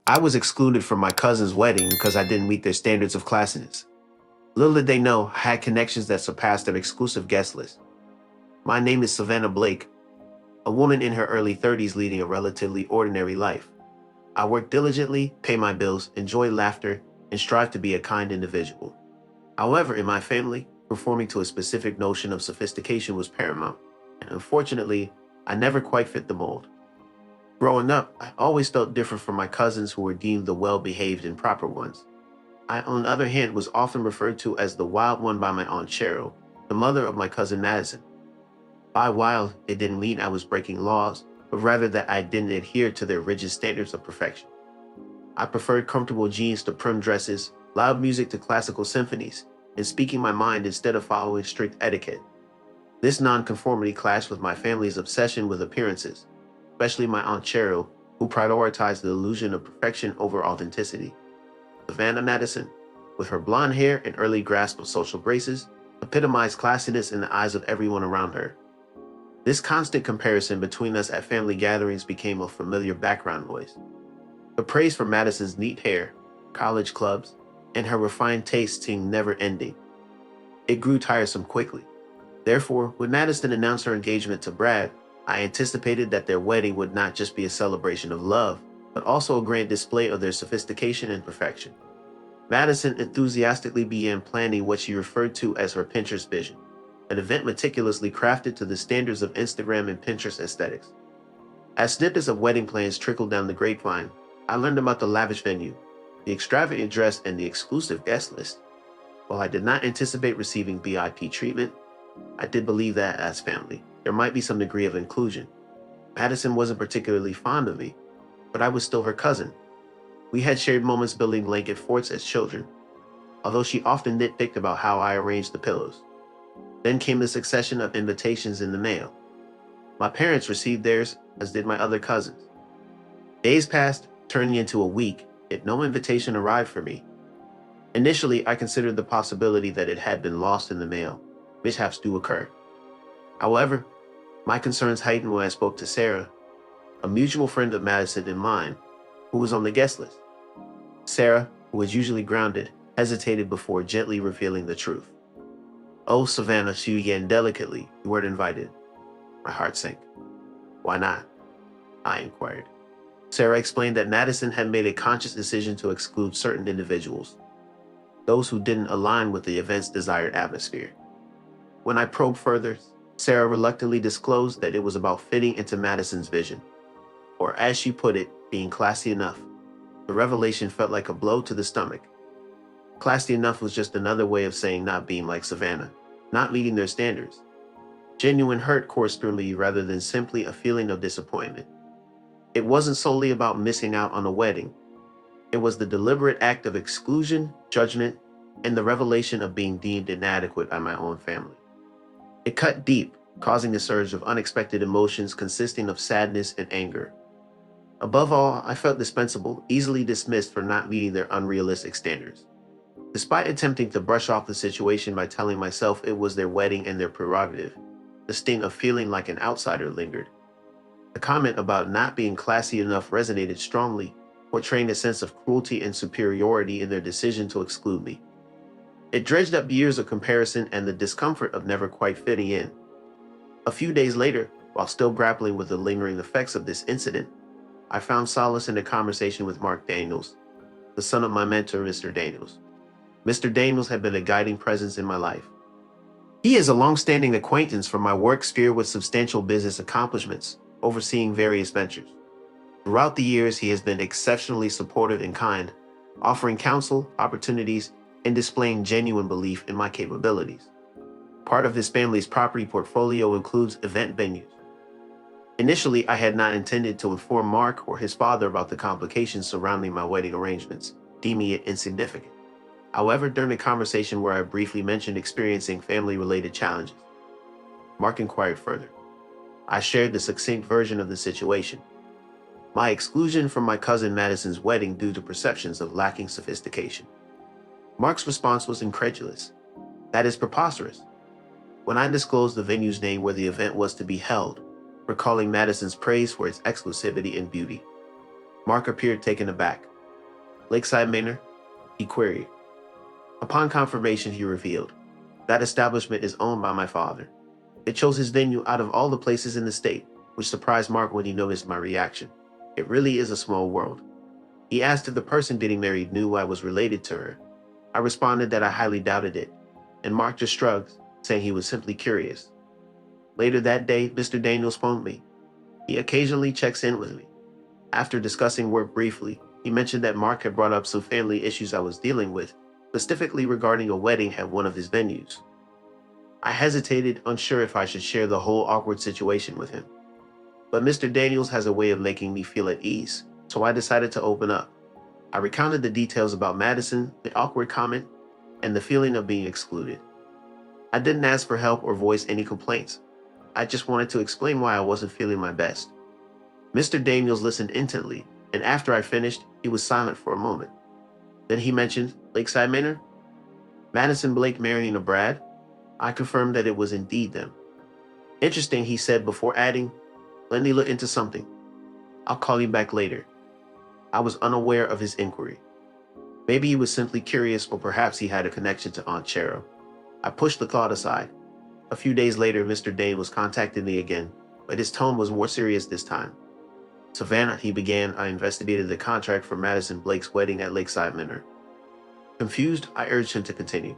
I was excluded from my cousin's wedding because I didn't meet their standards of classiness. Little did they know I had connections that surpassed their exclusive guest list. My name is Savannah Blake, a woman in her early 30s leading a relatively ordinary life. I work diligently, pay my bills, enjoy laughter, and strive to be a kind individual. However, in my family, conforming to a specific notion of sophistication was paramount, and unfortunately, I never quite fit the mold. Growing up, I always felt different from my cousins who were deemed the well-behaved and proper ones. I, on the other hand, was often referred to as the wild one by my Aunt Cheryl, the mother of my cousin Madison. By wild, it didn't mean I was breaking laws, but rather that I didn't adhere to their rigid standards of perfection. I preferred comfortable jeans to prim dresses, loud music to classical symphonies, and speaking my mind instead of following strict etiquette. This nonconformity clashed with my family's obsession with appearances, especially my Aunt Cheryl, who prioritized the illusion of perfection over authenticity. Savannah Madison, with her blonde hair and early grasp of social graces, epitomized classiness in the eyes of everyone around her. This constant comparison between us at family gatherings became a familiar background noise. The praise for Madison's neat hair, college clubs, and her refined taste seemed never ending. It grew tiresome quickly. Therefore, when Madison announced her engagement to Brad, I anticipated that their wedding would not just be a celebration of love, but also a grand display of their sophistication and perfection. Madison enthusiastically began planning what she referred to as her Pinterest vision, an event meticulously crafted to the standards of Instagram and Pinterest aesthetics. As snippets of wedding plans trickled down the grapevine, I learned about the lavish venue, the extravagant dress, and the exclusive guest list. While I did not anticipate receiving VIP treatment, I did believe that, as family, there might be some degree of inclusion. Madison wasn't particularly fond of me, but I was still her cousin. We had shared moments building blanket forts as children, although she often nitpicked about how I arranged the pillows. Then came the succession of invitations in the mail. My parents received theirs, as did my other cousins. Days passed, turning into a week, yet no invitation arrived for me. Initially, I considered the possibility that it had been lost in the mail. Mishaps do occur. However, my concerns heightened when I spoke to Sarah, a mutual friend of Madison and mine, who was on the guest list. Sarah, who was usually grounded, hesitated before gently revealing the truth. "Oh, Savannah," she began delicately, "you weren't invited." My heart sank. "Why not?" I inquired. Sarah explained that Madison had made a conscious decision to exclude certain individuals, those who didn't align with the event's desired atmosphere. When I probed further, Sarah reluctantly disclosed that it was about fitting into Madison's vision, or as she put it, being classy enough. The revelation felt like a blow to the stomach. Classy enough was just another way of saying not being like Savannah, not meeting their standards. Genuine hurt coursed through me rather than simply a feeling of disappointment. It wasn't solely about missing out on a wedding. It was the deliberate act of exclusion, judgment, and the revelation of being deemed inadequate by my own family. It cut deep, causing a surge of unexpected emotions consisting of sadness and anger. Above all, I felt dispensable, easily dismissed for not meeting their unrealistic standards. Despite attempting to brush off the situation by telling myself it was their wedding and their prerogative, the sting of feeling like an outsider lingered. The comment about not being classy enough resonated strongly, portraying a sense of cruelty and superiority in their decision to exclude me. It dredged up years of comparison and the discomfort of never quite fitting in. A few days later, while still grappling with the lingering effects of this incident, I found solace in a conversation with Mark Daniels, the son of my mentor, Mr. Daniels. Mr. Daniels had been a guiding presence in my life. He is a long-standing acquaintance from my work sphere with substantial business accomplishments, overseeing various ventures. Throughout the years, he has been exceptionally supportive and kind, offering counsel, opportunities, and displaying genuine belief in my capabilities. Part of his family's property portfolio includes event venues. Initially, I had not intended to inform Mark or his father about the complications surrounding my wedding arrangements, deeming it insignificant. However, during a conversation where I briefly mentioned experiencing family-related challenges, Mark inquired further. I shared the succinct version of the situation. My exclusion from my cousin Madison's wedding due to perceptions of lacking sophistication. Mark's response was incredulous. "That is preposterous." When I disclosed the venue's name where the event was to be held, recalling Madison's praise for its exclusivity and beauty, Mark appeared taken aback. Lakeside Manor? He queried. Upon confirmation, he revealed, that establishment is owned by my father. It chose his venue out of all the places in the state, which surprised Mark when he noticed my reaction. It really is a small world. He asked if the person getting married knew I was related to her. I responded that I highly doubted it, and Mark just shrugged, saying he was simply curious. Later that day, Mr. Daniels phoned me. He occasionally checks in with me. After discussing work briefly, he mentioned that Mark had brought up some family issues I was dealing with, specifically regarding a wedding at one of his venues. I hesitated, unsure if I should share the whole awkward situation with him. But Mr. Daniels has a way of making me feel at ease, so I decided to open up. I recounted the details about Madison, the awkward comment, and the feeling of being excluded. I didn't ask for help or voice any complaints. I just wanted to explain why I wasn't feeling my best. Mr. Daniels listened intently, and after I finished, he was silent for a moment. Then he mentioned Lakeside Manor? Madison Blake marrying a Brad? I confirmed that it was indeed them. Interesting, he said before adding, let me look into something. I'll call you back later. I was unaware of his inquiry. Maybe he was simply curious, or perhaps he had a connection to Aunt Cheryl. I pushed the thought aside. A few days later, Mr. Daniels contacted me again, but his tone was more serious this time. Savannah, he began, I investigated the contract for Madison Blake's wedding at Lakeside Manor. Confused, I urged him to continue.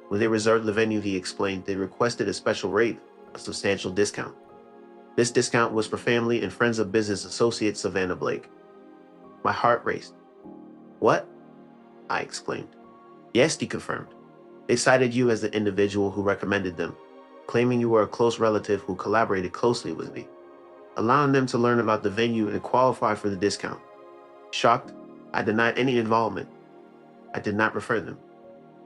When they reserved the venue, he explained, they requested a special rate, a substantial discount. This discount was for family and friends of business associate Savannah Blake. My heart raced. What? I exclaimed. Yes, he confirmed. They cited you as the individual who recommended them, claiming you were a close relative who collaborated closely with me, allowing them to learn about the venue and qualify for the discount. Shocked, I denied any involvement. I did not refer them.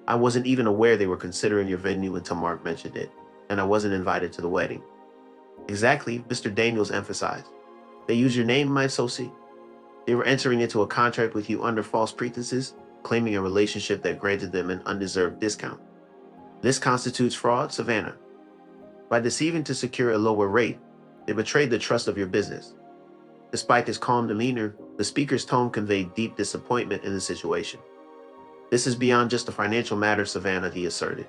I wasn't even aware they were considering your venue until Mark mentioned it, and I wasn't invited to the wedding. Exactly, Mr. Daniels emphasized. They used your name, my associate. They were entering into a contract with you under false pretenses, claiming a relationship that granted them an undeserved discount. This constitutes fraud, Savannah. By deceiving to secure a lower rate, they betrayed the trust of your business. Despite his calm demeanor, the speaker's tone conveyed deep disappointment in the situation. This is beyond just a financial matter, Savannah, he asserted.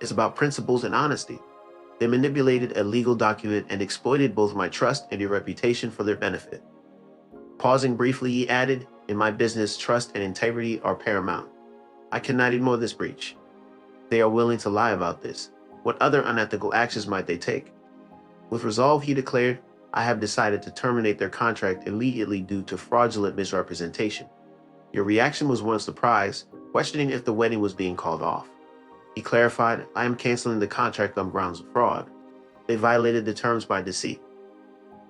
It's about principles and honesty. They manipulated a legal document and exploited both my trust and your reputation for their benefit. Pausing briefly, he added, in my business, trust and integrity are paramount. I cannot ignore this breach. They are willing to lie about this. What other unethical actions might they take? With resolve, he declared, I have decided to terminate their contract immediately due to fraudulent misrepresentation. Your reaction was one of surprise, questioning if the wedding was being called off. He clarified, I am canceling the contract on grounds of fraud. They violated the terms by deceit.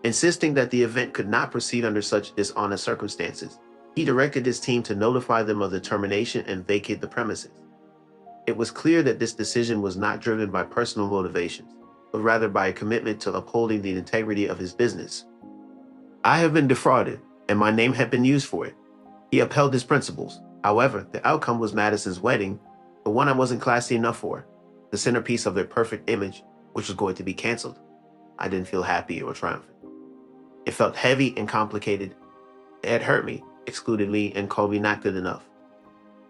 Insisting that the event could not proceed under such dishonest circumstances, he directed his team to notify them of the termination and vacate the premises. It was clear that this decision was not driven by personal motivations, but rather by a commitment to upholding the integrity of his business. I have been defrauded, and my name had been used for it. He upheld his principles. However, the outcome was Madison's wedding, the one I wasn't classy enough for, the centerpiece of their perfect image, which was going to be canceled. I didn't feel happy or triumphant. It felt heavy and complicated. They had hurt me, excluded me, and called me not good enough.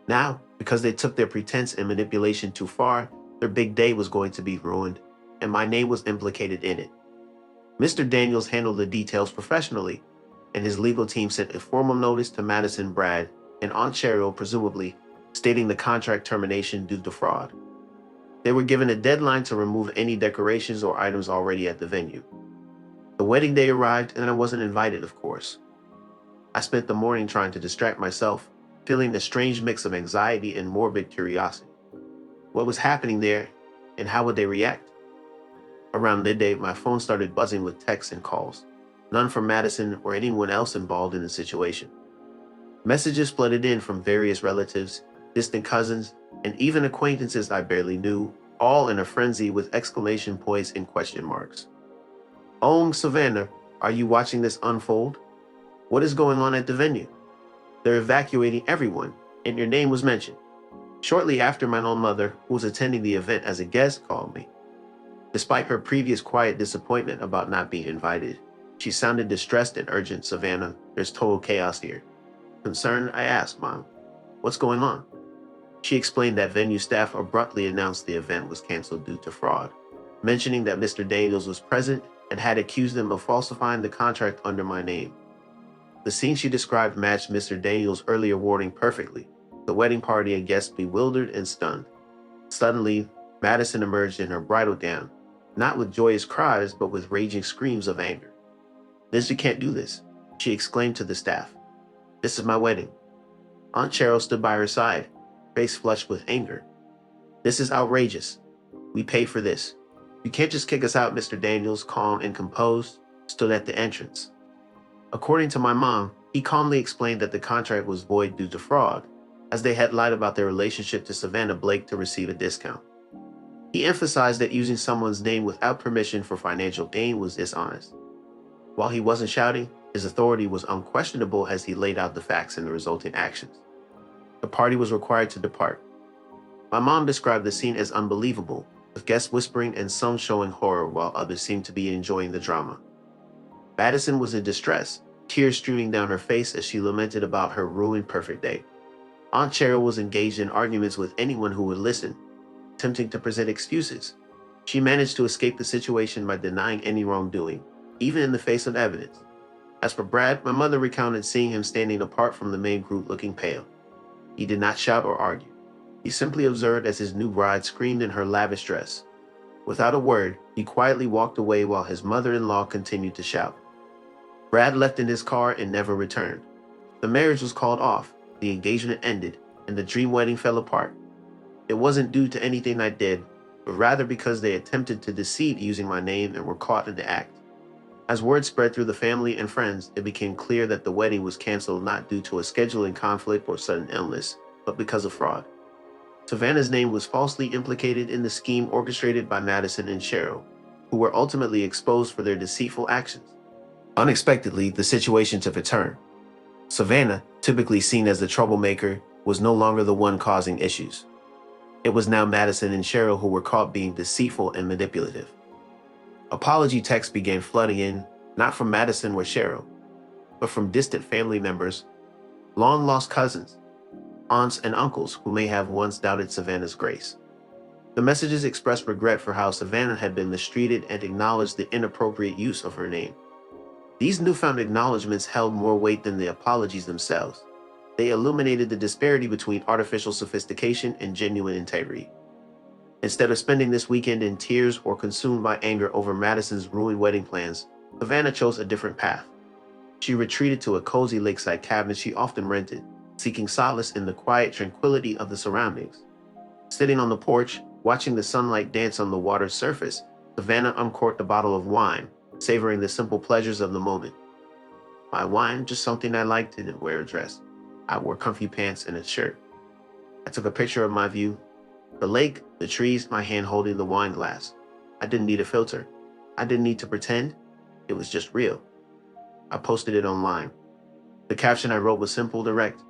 Now, because they took their pretense and manipulation too far, their big day was going to be ruined, and my name was implicated in it. Mr. Daniels handled the details professionally, and his legal team sent a formal notice to Madison Brad and Aunt Cheryl, presumably, stating the contract termination due to fraud. They were given a deadline to remove any decorations or items already at the venue. The wedding day arrived, and I wasn't invited, of course. I spent the morning trying to distract myself, feeling a strange mix of anxiety and morbid curiosity. What was happening there, and how would they react? Around midday, my phone started buzzing with texts and calls, none from Madison or anyone else involved in the situation. Messages flooded in from various relatives, distant cousins, and even acquaintances I barely knew, all in a frenzy with exclamation points and question marks. Savannah, are you watching this unfold? What is going on at the venue? They're evacuating everyone, and your name was mentioned. Shortly after, my own mother, who was attending the event as a guest, called me. Despite her previous quiet disappointment about not being invited, she sounded distressed and urgent. Savannah, there's total chaos here. Concerned, I asked, Mom, What's going on? She explained that venue staff abruptly announced the event was canceled due to fraud, mentioning that Mr. Daniels was present and had accused them of falsifying the contract under my name. The scene she described matched Mr. Daniels' earlier warning perfectly, the wedding party and guests bewildered and stunned. Suddenly, Madison emerged in her bridal gown, not with joyous cries, but with raging screams of anger. Liz, you can't do this, she exclaimed to the staff. This is my wedding. Aunt Cheryl stood by her side, face flushed with anger. This is outrageous. We pay for this. You can't just kick us out, Mr. Daniels, calm and composed, stood at the entrance. According to my mom, he calmly explained that the contract was void due to fraud, as they had lied about their relationship to Savannah Blake to receive a discount. He emphasized that using someone's name without permission for financial gain was dishonest. While he wasn't shouting, his authority was unquestionable as he laid out the facts and the resulting actions. The party was required to depart. My mom described the scene as unbelievable, with guests whispering and some showing horror while others seemed to be enjoying the drama. Madison was in distress, tears streaming down her face as she lamented about her ruined perfect day. Aunt Cheryl was engaged in arguments with anyone who would listen, attempting to present excuses. She managed to escape the situation by denying any wrongdoing, even in the face of evidence. As for Brad, my mother recounted seeing him standing apart from the main group looking pale. He did not shout or argue. He simply observed as his new bride screamed in her lavish dress. Without a word, he quietly walked away while his mother-in-law continued to shout. Brad left in his car and never returned. The marriage was called off, the engagement ended, and the dream wedding fell apart. It wasn't due to anything I did, but rather because they attempted to deceive using my name and were caught in the act. As word spread through the family and friends, it became clear that the wedding was canceled not due to a scheduling conflict or sudden illness, but because of fraud. Savannah's name was falsely implicated in the scheme orchestrated by Madison and Cheryl, who were ultimately exposed for their deceitful actions. Unexpectedly, the situation took a turn. Savannah, typically seen as the troublemaker, was no longer the one causing issues. It was now Madison and Cheryl who were caught being deceitful and manipulative. Apology texts began flooding in, not from Madison or Cheryl, but from distant family members, long-lost cousins, aunts and uncles who may have once doubted Savannah's grace. The messages expressed regret for how Savannah had been mistreated and acknowledged the inappropriate use of her name. These newfound acknowledgments held more weight than the apologies themselves. They illuminated the disparity between artificial sophistication and genuine integrity. Instead of spending this weekend in tears or consumed by anger over Madison's ruined wedding plans, Savannah chose a different path. She retreated to a cozy lakeside cabin she often rented, seeking solace in the quiet tranquility of the surroundings. Sitting on the porch, watching the sunlight dance on the water's surface, Savannah uncorked a bottle of wine, savoring the simple pleasures of the moment. My wine, just something I liked, didn't wear a dress. I wore comfy pants and a shirt. I took a picture of my view. The lake, the trees, my hand holding the wine glass. I didn't need a filter. I didn't need to pretend. It was just real. I posted it online. The caption I wrote was simple, direct.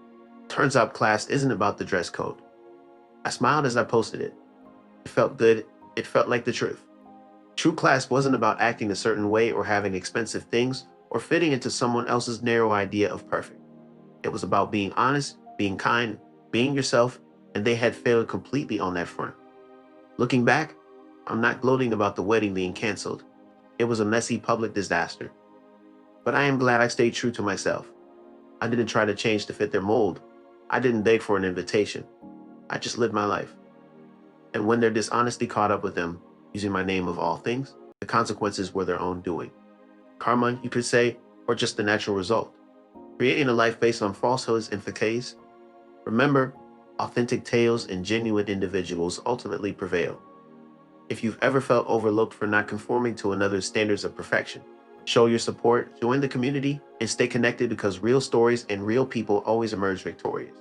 Turns out class isn't about the dress code. I smiled as I posted it. It felt good. It felt like the truth. True class wasn't about acting a certain way or having expensive things or fitting into someone else's narrow idea of perfect. It was about being honest, being kind, being yourself, and they had failed completely on that front. Looking back, I'm not gloating about the wedding being canceled. It was a messy public disaster. But I am glad I stayed true to myself. I didn't try to change to fit their mold. I didn't beg for an invitation. I just lived my life. And when their dishonesty caught up with them, using my name of all things, the consequences were their own doing. Karma, you could say, or just the natural result. Creating a life based on falsehoods and facades. Remember, authentic tales and genuine individuals ultimately prevail. If you've ever felt overlooked for not conforming to another's standards of perfection, show your support, join the community, and stay connected because real stories and real people always emerge victorious.